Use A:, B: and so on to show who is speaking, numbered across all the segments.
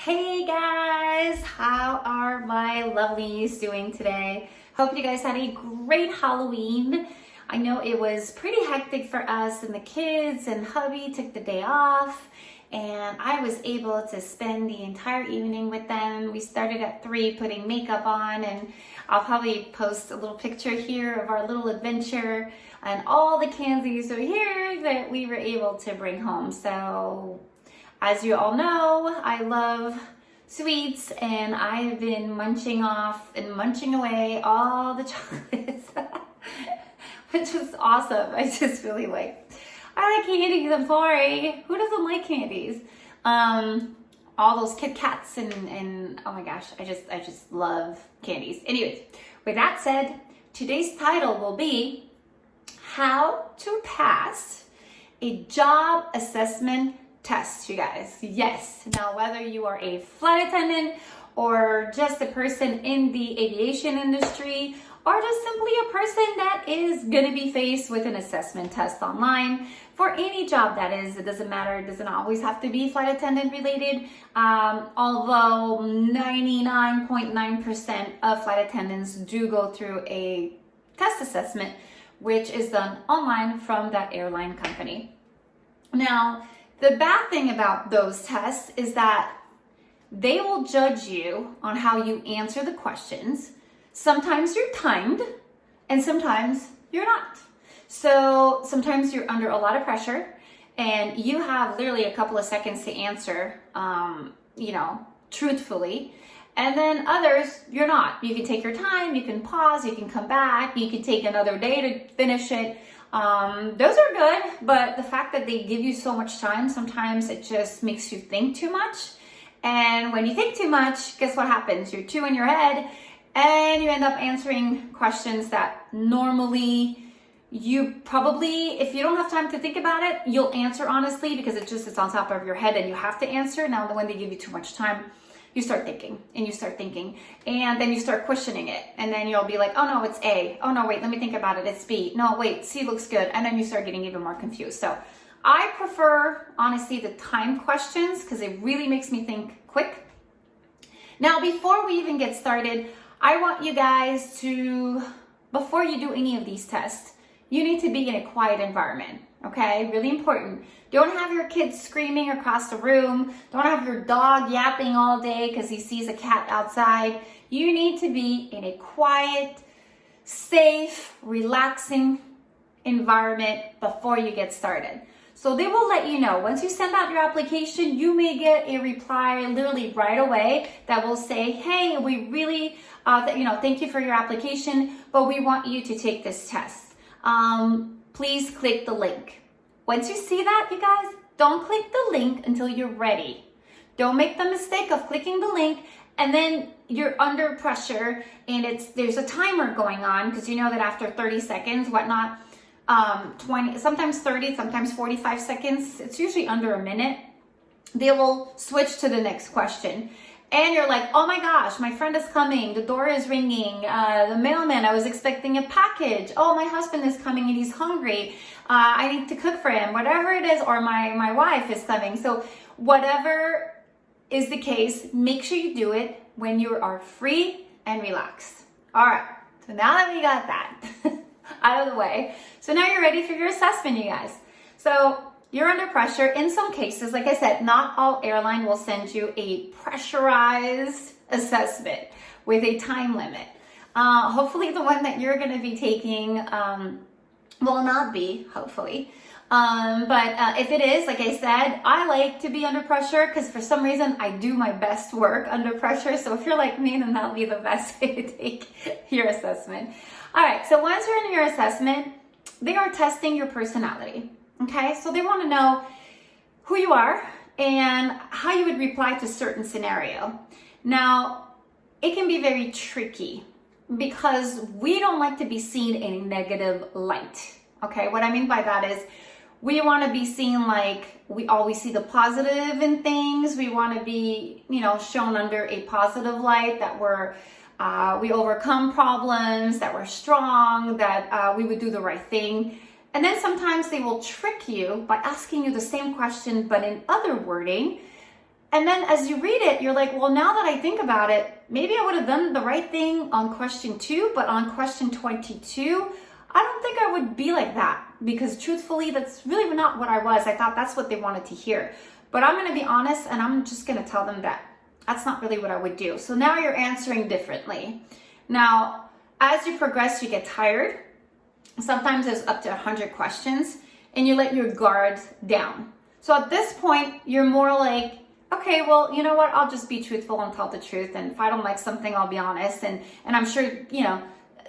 A: Hey guys, how are my lovelies doing today? Hope you guys had a great Halloween. I know it was pretty hectic for us and the kids, and hubby took the day off and I was able to spend the entire evening with them. We started at 3 putting makeup on, and I'll probably post a little picture here of our little adventure and all the candies are here that we were able to bring home. So as you all know, I love sweets and I've been munching off and munching away all the chocolates, which was awesome. I just really I like candies, I'm sorry. Who doesn't like candies? All those Kit Kats and oh my gosh, I just love candies. Anyways, with that said, today's title will be How to Pass a Job Assessment Test, you guys. Yes. Now, whether you are a flight attendant or just a person in the aviation industry, or just simply a person that is going to be faced with an assessment test online for any job that is, it doesn't matter. It doesn't always have to be flight attendant related. Although 99.9% of flight attendants do go through a test assessment, which is done online from that airline company. Now, the bad thing about those tests is that they will judge you on how you answer the questions. Sometimes you're timed and sometimes you're not. So sometimes you're under a lot of pressure and you have literally a couple of seconds to answer, truthfully. And then others, you're not. You can take your time, you can pause, you can come back, you can take another day to finish it. Those are good, but the fact that they give you so much time, sometimes it just makes you think too much. And when you think too much, guess what happens? You're too in your head and you end up answering questions that normally you probably, if you don't have time to think about it, you'll answer honestly because it's on top of your head and you have to answer. Now, when they give you too much time, you start thinking and you start thinking and then you start questioning it. And then you'll be like, oh no, it's A. Oh no, wait, let me think about it. It's B. No, wait, C looks good. And then you start getting even more confused. So I prefer, honestly, the time questions because it really makes me think quick. Now, before we even get started, I want you guys to, before you do any of these tests, you need to be in a quiet environment, okay? Really important. Don't have your kids screaming across the room. Don't have your dog yapping all day because he sees a cat outside. You need to be in a quiet, safe, relaxing environment before you get started. So they will let you know. Once you send out your application, you may get a reply literally right away that will say, hey, we really, thank you for your application, but we want you to take this test. Please click the link. Once you see that, you guys, don't click the link until you're ready. Don't make the mistake of clicking the link and then you're under pressure and there's a timer going on because you know that after 30 seconds, whatnot, 20, sometimes 30, sometimes 45 seconds, it's usually under a minute, they will switch to the next question. And you're like, oh my gosh, my friend is coming, the door is ringing, the mailman, I was expecting a package, oh, my husband is coming and he's hungry, I need to cook for him, whatever it is, or my wife is coming. So whatever is the case, make sure you do it when you are free and relaxed. All right, so now that we got that out of the way, so now you're ready for your assessment, you guys. So you're under pressure. In some cases, like I said, not all airline will send you a pressurized assessment with a time limit. Hopefully the one that you're going to be taking will not be, hopefully. But if it is, like I said, I like to be under pressure because for some reason I do my best work under pressure. So if you're like me, then that'll be the best way to take your assessment. All right, so once you're in your assessment, they are testing your personality. Okay, so they want to know who you are and how you would reply to certain scenario. Now, it can be very tricky because we don't like to be seen in a negative light. Okay, what I mean by that is we want to be seen like we always see the positive in things. We want to be, shown under a positive light, that we overcome problems, that we're strong, that we would do the right thing. And then sometimes they will trick you by asking you the same question, but in other wording. And then as you read it, you're like, well, now that I think about it, maybe I would have done the right thing on question 2, but on question 22, I don't think I would be like that, because truthfully, that's really not what I was. I thought that's what they wanted to hear. But I'm going to be honest, and I'm just going to tell them that that's not really what I would do. So now you're answering differently. Now, as you progress, you get tired. Sometimes there's up to 100 questions, and you let your guard down. So at this point, you're more like, okay, well, you know what? I'll just be truthful and tell the truth. And if I don't like something, I'll be honest. And I'm sure, you know,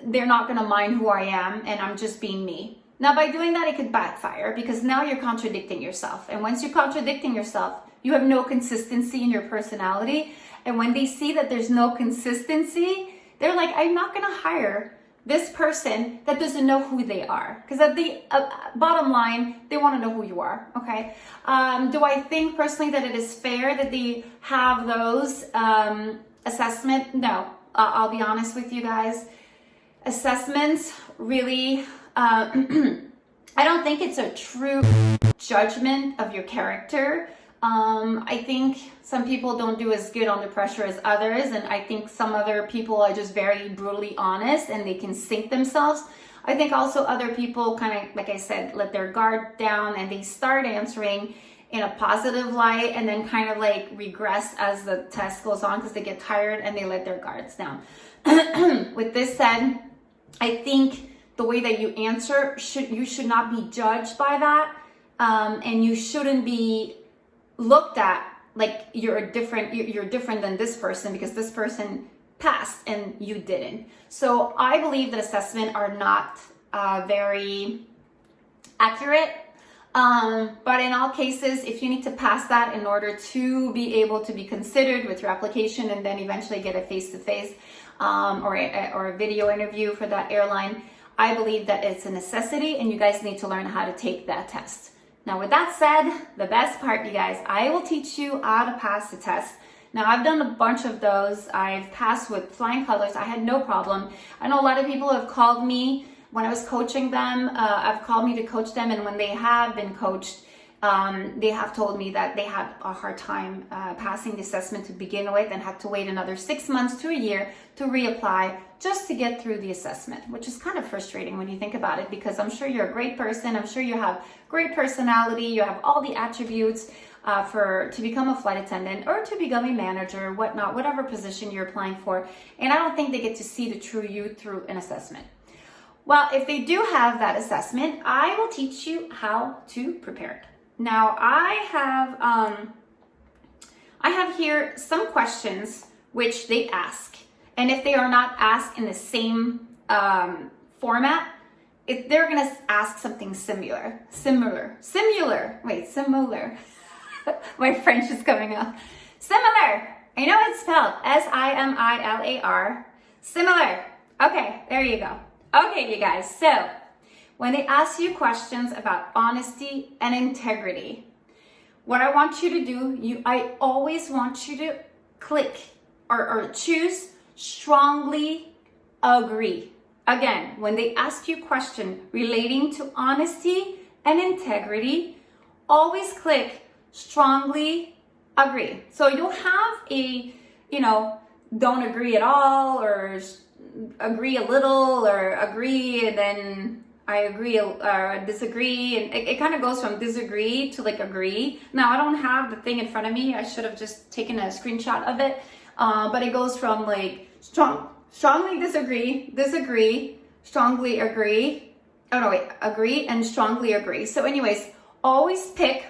A: they're not going to mind who I am, and I'm just being me. Now, by doing that, it could backfire, because now you're contradicting yourself. And once you're contradicting yourself, you have no consistency in your personality. And when they see that there's no consistency, they're like, I'm not going to hire this person that doesn't know who they are. Because at the bottom line, they want to know who you are, okay? Do I think personally that it is fair that they have those assessment? No, I'll be honest with you guys. Assessments really, I don't think it's a true judgment of your character. I think some people don't do as good under pressure as others, and I think some other people are just very brutally honest and they can sink themselves. I think also other people kind of, like I said, let their guard down and they start answering in a positive light, and then kind of like regress as the test goes on because they get tired and they let their guards down. With this said, I think the way that you answer, you should not be judged by that, and you shouldn't be looked at like you're different than this person because this person passed and you didn't. So I believe that assessment are not very accurate. But in all cases, if you need to pass that in order to be able to be considered with your application and then eventually get a face-to-face or a video interview for that airline, I believe that it's a necessity and you guys need to learn how to take that test. Now, with that said, the best part, you guys, I will teach you how to pass the test. Now, I've done a bunch of those. I've passed with flying colors. I had no problem. I know a lot of people have called me when I was coaching them. Have called me to coach them, and when they have been coached, they have told me that they had a hard time passing the assessment to begin with and had to wait another 6 months to a year to reapply just to get through the assessment, which is kind of frustrating when you think about it, because I'm sure you're a great person. I'm sure you have great personality. You have all the attributes to become a flight attendant or to become a manager, whatnot, whatever position you're applying for. And I don't think they get to see the true you through an assessment. Well, if they do have that assessment, I will teach you how to prepare it. Now, I have here some questions which they ask. And if they are not asked in the same format, if they're going to ask something similar. My French is coming up. Similar. I know it's spelled S-I-M-I-L-A-R. Similar. Okay, there you go. Okay, you guys. So, when they ask you questions about honesty and integrity, what I want you to do, I always want you to click or choose strongly agree. Again, when they ask you a question relating to honesty and integrity, always click strongly agree. So you'll have a, don't agree at all, or agree a little, or agree and then I agree or disagree, and it kind of goes from disagree to like agree. Now, I don't have the thing in front of me. I should have just taken a screenshot of it, but it goes from like strongly disagree, strongly agree. Oh no, wait, agree and strongly agree. So anyways, always pick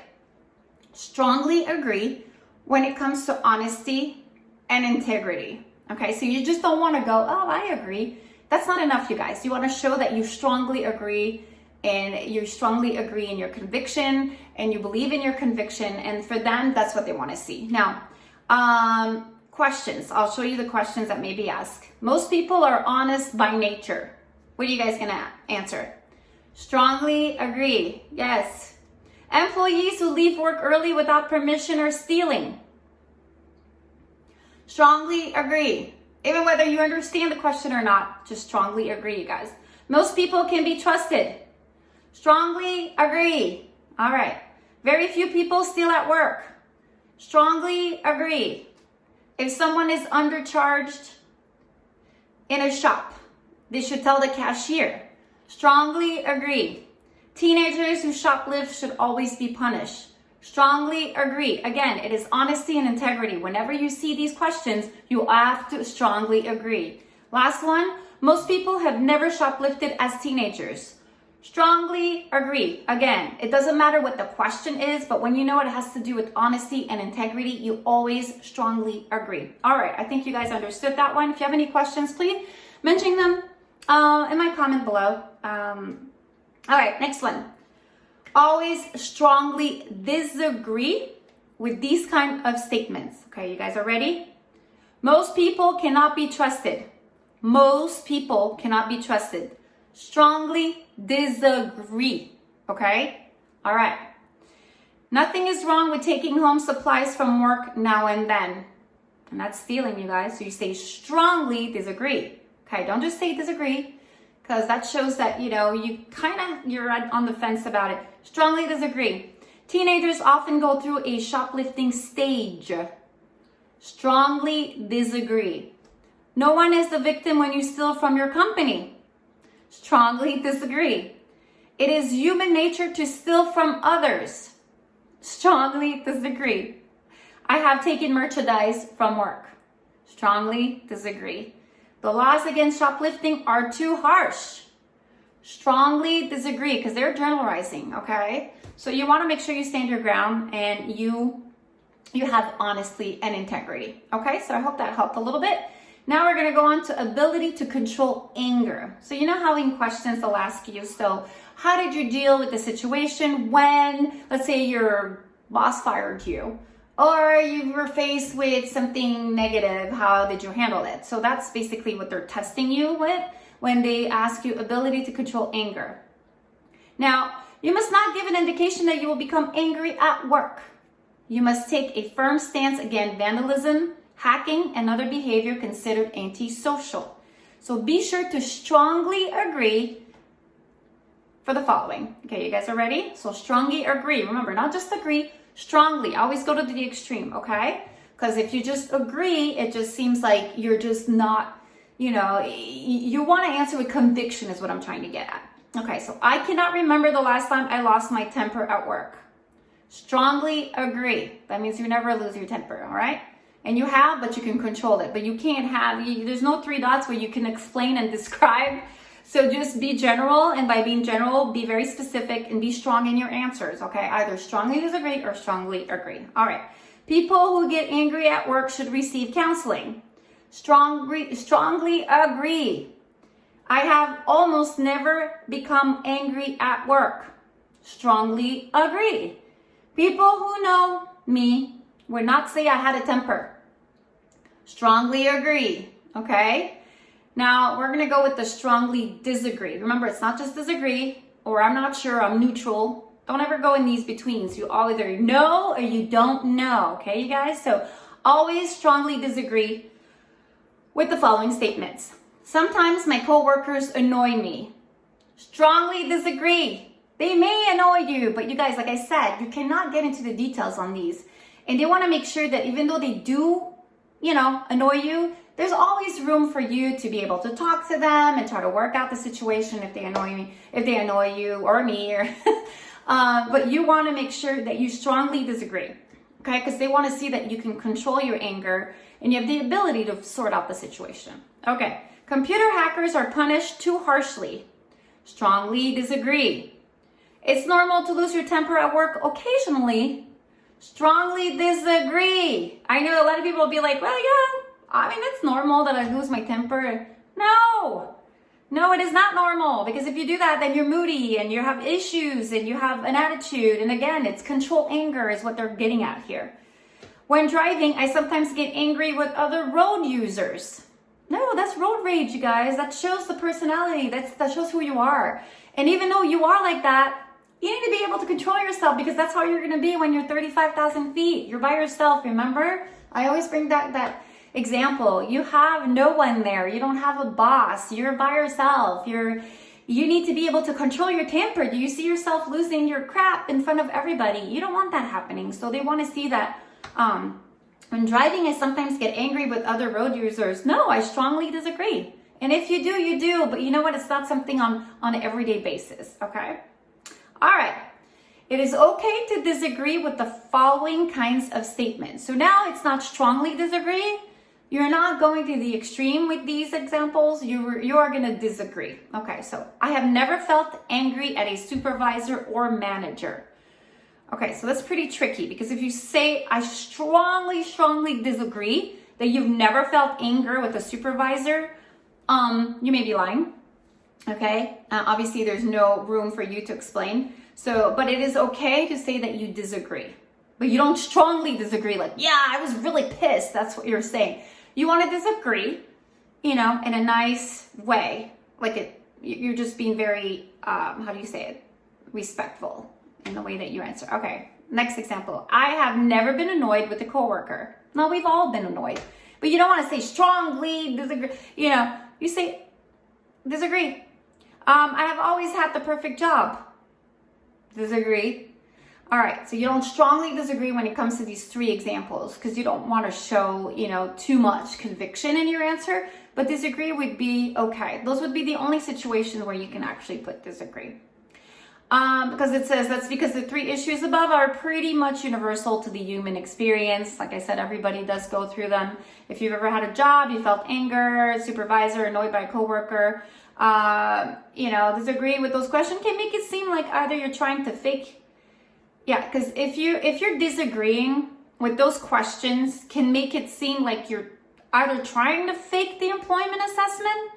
A: strongly agree when it comes to honesty and integrity. Okay, so you just don't want to go, oh, I agree. That's not enough, you guys. You want to show that you strongly agree, and you strongly agree in your conviction and you believe in your conviction. And for them, that's what they want to see. Now, questions. I'll show you the questions that may be asked. Most people are honest by nature. What are you guys going to answer? Strongly agree. Yes. Employees who leave work early without permission or stealing. Strongly agree. Even whether you understand the question or not, just strongly agree, you guys. Most people can be trusted. Strongly agree. All right. Very few people steal at work. Strongly agree. If someone is undercharged in a shop, they should tell the cashier. Strongly agree. Teenagers who shoplift should always be punished. Strongly agree. Again, it is honesty and integrity. Whenever you see these questions, you have to strongly agree. Last one, most people have never shoplifted as teenagers. Strongly agree. Again, it doesn't matter what the question is, but when you know it has to do with honesty and integrity, you always strongly agree. All right, I think you guys understood that one. If you have any questions, please mention them in my comment below. All right, next one. Always strongly disagree with these kind of statements. Okay, you guys are ready? Most people cannot be trusted. Most people cannot be trusted. Strongly disagree. Okay? All right. Nothing is wrong with taking home supplies from work now and then. And that's stealing, you guys. So you say strongly disagree. Okay, don't just say disagree, because that shows that, you're on the fence about it. Strongly disagree. Teenagers often go through a shoplifting stage. Strongly disagree. No one is the victim when you steal from your company. Strongly disagree. It is human nature to steal from others. Strongly disagree. I have taken merchandise from work. Strongly disagree. The laws against shoplifting are too harsh. Strongly disagree, because they're generalizing, okay? So you want to make sure you stand your ground and you have honesty and integrity, okay? So I hope that helped a little bit. Now we're going to go on to ability to control anger. So you know how in questions they'll ask you, so how did you deal with the situation when, let's say your boss fired you, or you were faced with something negative, how did you handle it? So that's basically what they're testing you with when they ask you ability to control anger. Now, you must not give an indication that you will become angry at work. You must take a firm stance against vandalism, hacking, and other behavior considered antisocial. So be sure to strongly agree for the following. Okay, you guys are ready? So strongly agree. Remember, not just agree, strongly. Always go to the extreme, okay? Because if you just agree, it just seems like you're just not, you want to answer with conviction is what I'm trying to get at. Okay, so I cannot remember the last time I lost my temper at work. Strongly agree. That means you never lose your temper, all right? And you have, but you can control it. But you can't have, there's no three dots where you can explain and describe. So just be general, and by being general, be very specific and be strong in your answers, okay? Either strongly disagree or strongly agree. All right. People who get angry at work should receive counseling. Strongly agree. I have almost never become angry at work. Strongly agree. People who know me would not say I had a temper. Strongly agree, okay? Now, we're going to go with the strongly disagree. Remember, it's not just disagree, or I'm not sure, I'm neutral. Don't ever go in these betweens. You all either know or you don't know, okay, you guys? So always strongly disagree with the following statements. Sometimes my coworkers annoy me. Strongly disagree. They may annoy you, but you guys, like I said, you cannot get into the details on these. And they want to make sure that even though they do, annoy you, there's always room for you to be able to talk to them and try to work out the situation if they annoy you or me, but you want to make sure that you strongly disagree, okay? Because they want to see that you can control your anger and you have the ability to sort out the situation. Okay, computer hackers are punished too harshly. Strongly disagree. It's normal to lose your temper at work occasionally. Strongly disagree. I know a lot of people will be like, well, yeah, it's normal that I lose my temper. No, it is not normal, because if you do that, then you're moody and you have issues and you have an attitude. And again, it's control anger is what they're getting at here. When driving, I sometimes get angry with other road users. No, that's road rage, you guys. That shows the personality. That shows who you are. And even though you are like that, you need to be able to control yourself, because that's how you're going to be when you're 35,000 feet. You're by yourself, remember? I always bring that example. You have no one there. You don't have a boss. You're by yourself. You need to be able to control your temper. Do you see yourself losing your crap in front of everybody? You don't want that happening. So they want to see that When driving, I sometimes get angry with other road users. No, I strongly disagree. And if you do, you do. But you know what? It's not something on an everyday basis, okay? All right. It is okay to disagree with the following kinds of statements. So now it's not strongly disagree. You're not going to the extreme with these examples. You are going to disagree. Okay, so I have never felt angry at a supervisor or manager. Okay, so that's pretty tricky because if you say I strongly disagree that you've never felt anger with a supervisor, you may be lying. Okay, obviously there's no room for you to explain. So, but it is okay to say that you disagree, but you don't strongly disagree. Like, yeah, I was really pissed. That's what you're saying. You want to disagree, in a nice way. Like you're just being very, how do you say it? Respectful in the way that you answer. Okay, next example. I have never been annoyed with a coworker. No, we've all been annoyed, but you don't want to say strongly disagree. You say disagree. I have always had the perfect job. Disagree. All right, so you don't strongly disagree when it comes to these three examples because you don't want to show, too much conviction in your answer, but disagree would be okay. Those would be the only situations where you can actually put disagree. Because it says that's because the three issues above are pretty much universal to the human experience. Like I said, everybody does go through them. If you've ever had a job, you felt anger, supervisor, annoyed by a coworker, disagree with those questions can make it seem like either you're trying to fake. Yeah, because if you're disagreeing with those questions can make it seem like you're either trying to fake the employment assessment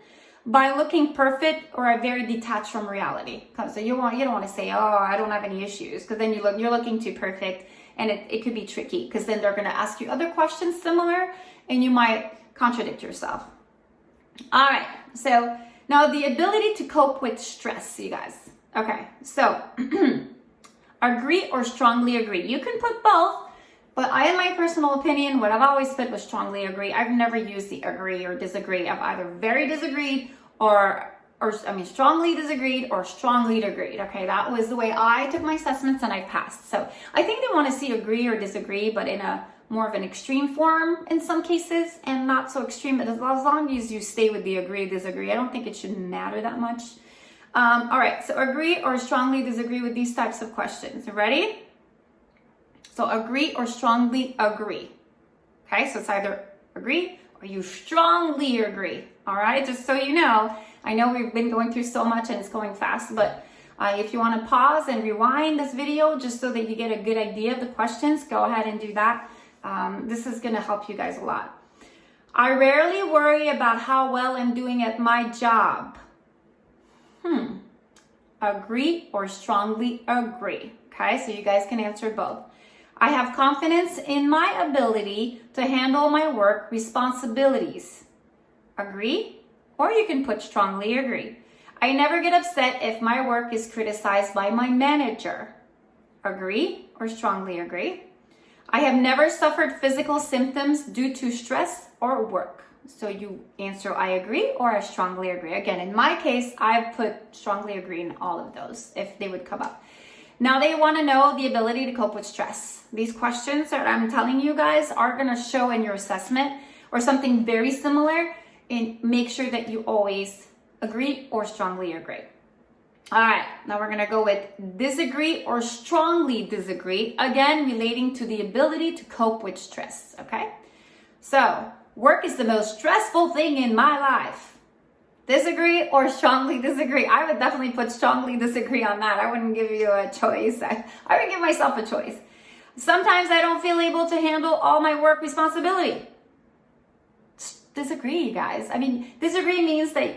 A: by looking perfect or are very detached from reality. So you don't want to say, oh, I don't have any issues, because then you're looking too perfect, and it could be tricky because then they're going to ask you other questions similar and you might contradict yourself. All right, so now the ability to cope with stress, you guys. Okay, so agree or strongly agree. You can put both, but in my personal opinion, what I've always put was strongly agree. I've never used the agree or disagree. I've either very disagreed or strongly disagreed or strongly agreed. Okay, that was the way I took my assessments and I passed. So I think they want to see agree or disagree, but in a more of an extreme form in some cases and not so extreme. But as long as you stay with the agree, disagree, I don't think it should matter that much. All right, so agree or strongly disagree with these types of questions. Ready? So agree or strongly agree. Okay, so it's either agree or you strongly agree. All right, just so you know, I know we've been going through so much and it's going fast, but if you want to pause and rewind this video just so that you get a good idea of the questions, go ahead and do that. This is going to help you guys a lot. I rarely worry about how well I'm doing at my job. Agree or strongly agree. Okay, so you guys can answer both. I have confidence in my ability to handle my work responsibilities. Agree, or you can put strongly agree. I never get upset if my work is criticized by my manager. Agree or strongly agree. I have never suffered physical symptoms due to stress or work. So you answer I agree or I strongly agree. Again, in my case, I've put strongly agree in all of those if they would come up. Now they want to know the ability to cope with stress. These questions that I'm telling you guys are going to show in your assessment or something very similar, and make sure that you always agree or strongly agree. All right, now we're going to go with disagree or strongly disagree, again relating to the ability to cope with stress, okay? So, work is the most stressful thing in my life. Disagree or strongly disagree? I would definitely put strongly disagree on that. I wouldn't give you a choice. I would give myself a choice. Sometimes I don't feel able to handle all my work responsibility. Disagree, you guys. Disagree means that,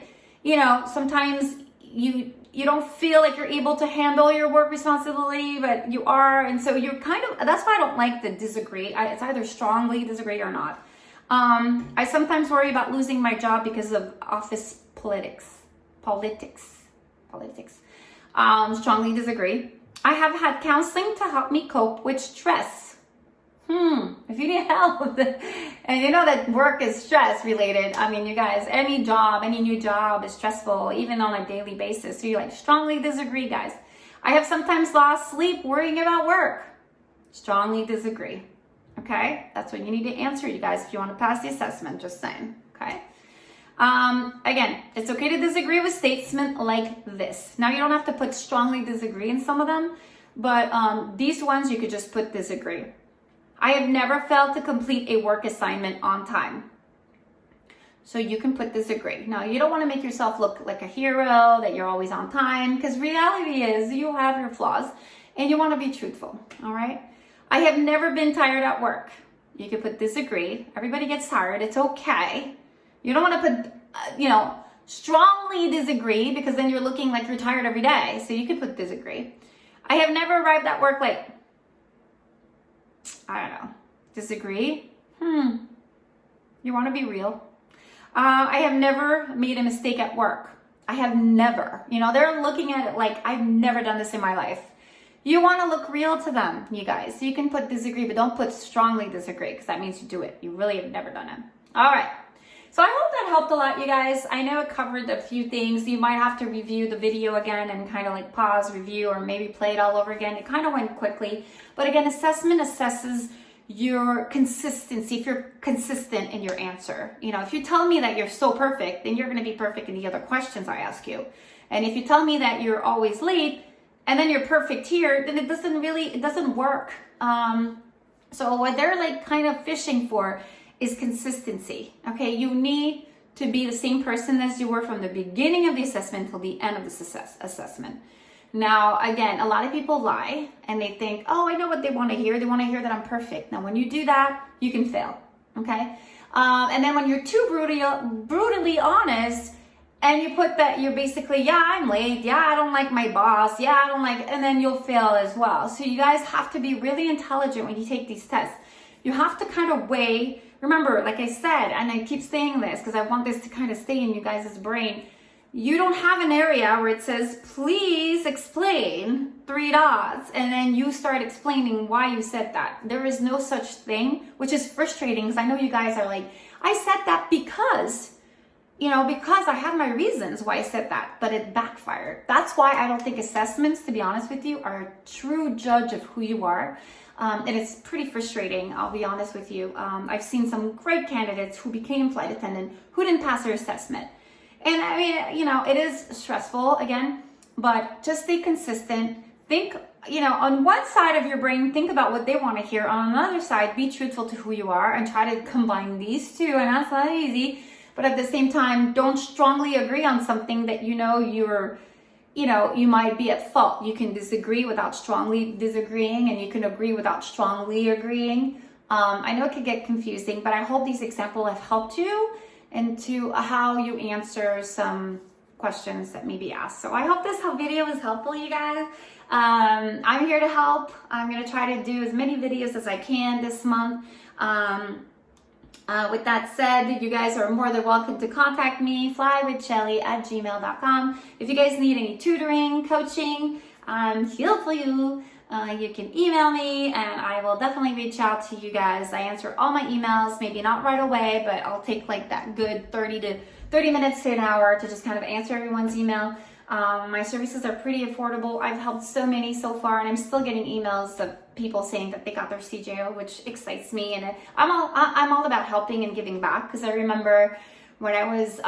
A: sometimes you don't feel like you're able to handle your work responsibility, but you are. And so you're that's why I don't like the disagree. It's either strongly disagree or not. I sometimes worry about losing my job because of office politics. Strongly disagree. I have had counseling to help me cope with stress. If you need help, and you know that work is stress related. You guys, any new job is stressful, even on a daily basis. So you strongly disagree, guys. I have sometimes lost sleep worrying about work. Strongly disagree. Okay, that's what you need to answer, you guys, if you want to pass the assessment, just saying. Okay. Again, it's okay to disagree with statements like this. Now, you don't have to put strongly disagree in some of them, but these ones you could just put disagree. I have never failed to complete a work assignment on time. So you can put disagree. Now, you don't want to make yourself look like a hero, that you're always on time, because reality is you have your flaws and you want to be truthful. All right. I have never been tired at work. You can put disagree. Everybody gets tired. It's okay. You don't want to put, strongly disagree, because then you're looking like you're tired every day. So you could put disagree. I have never arrived at work late. I don't know. Disagree? You want to be real? I have never made a mistake at work. I have never. They're looking at it like I've never done this in my life. You want to look real to them, you guys. So you can put disagree, but don't put strongly disagree, because that means you do it. You really have never done it. All right. So I hope that helped a lot, you guys. I know it covered a few things. You might have to review the video again and kind of like pause, review, or maybe play it all over again. It kind of went quickly. But again, assessment assesses your consistency, if you're consistent in your answer. If you tell me that you're so perfect, then you're going to be perfect in the other questions I ask you. And if you tell me that you're always late and then you're perfect here, then it doesn't work. So what they're like kind of fishing for is consistency. Okay, you need to be the same person as you were from the beginning of the assessment till the end of the assessment. Now, again, a lot of people lie and they think, oh, I know what they want to hear. They want to hear that I'm perfect. Now, when you do that, you can fail. Okay, and then when you're too brutally honest, and you put that you're basically, yeah, I'm late. Yeah, I don't like my boss. Yeah, I don't like, and then you'll fail as well. So you guys have to be really intelligent when you take these tests. You have to kind of weigh. Remember, like I said, and I keep saying this because I want this to kind of stay in you guys' brain. You don't have an area where it says, please explain 3 dots, and then you start explaining why you said that. There is no such thing, which is frustrating because I know you guys are like, I said that because I have my reasons why I said that, but it backfired. That's why I don't think assessments, to be honest with you, are a true judge of who you are. And it's pretty frustrating, I'll be honest with you. I've seen some great candidates who became flight attendant who didn't pass their assessment. And I mean, it is stressful again, but just stay consistent. Think, on one side of your brain, think about what they want to hear. On another side, be truthful to who you are and try to combine these two. And that's not easy. But at the same time, don't strongly agree on something that you might be at fault. You can disagree without strongly disagreeing, and you can agree without strongly agreeing. I know it could get confusing, but I hope these examples have helped you into how you answer some questions that may be asked. So I hope this video was helpful, you guys. I'm here to help. I'm going to try to do as many videos as I can this month. With that said, you guys are more than welcome to contact me, flywithshelly@gmail.com. If you guys need any tutoring, coaching, I'm here for you. You can email me and I will definitely reach out to you guys. I answer all my emails, maybe not right away, but I'll take like that good 30 minutes to an hour to just kind of answer everyone's email. My services are pretty affordable. I've helped so many so far, and I'm still getting emails of people saying that they got their CJO, which excites me. And I'm all about helping and giving back, because I remember when I was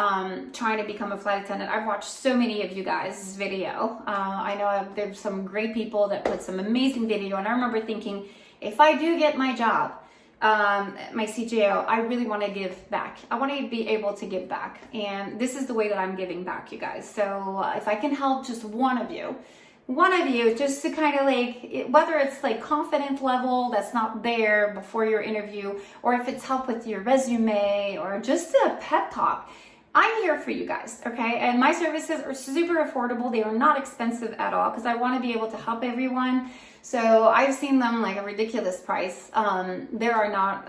A: trying to become a flight attendant, I've watched so many of you guys' video. I know there's some great people that put some amazing video, and I remember thinking, if I do get my job, my CJO, I really want to give back. I want to be able to give back, and this is the way that I'm giving back, you guys. So if I can help just one of you just to kind of like, whether it's like confidence level that's not there before your interview, or if it's help with your resume, or just a pep talk, I'm here for you guys, okay? And my services are super affordable. They are not expensive at all, because I want to be able to help everyone. So I've seen them like a ridiculous price. They are not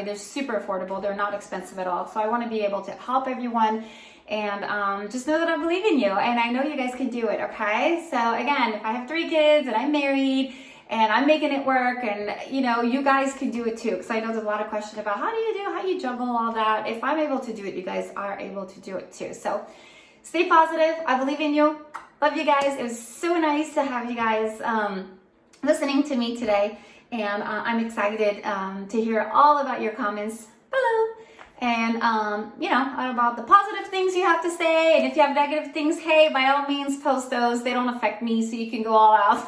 A: they're super affordable. They're not expensive at all. So I want to be able to help everyone, and just know that I believe in you, and I know you guys can do it, okay? So again, if I have 3 kids and I'm married and I'm making it work, and you guys can do it too, because I know there's a lot of questions about how you juggle all that. If I'm able to do it, you guys are able to do it too. So stay positive. I believe in you. Love you guys. It was so nice to have you guys listening to me today. And I'm excited to hear all about your comments below. And, you know, about the positive things you have to say. And if you have negative things, hey, by all means, post those. They don't affect me, so you can go all out.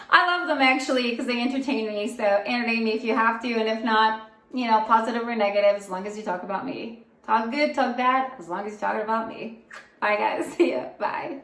A: I love them, actually, because they entertain me. So entertain me if you have to. And if not, you know, positive or negative, as long as you talk about me. Talk good, talk bad, as long as you're talking about me. Bye, guys. See ya. Bye.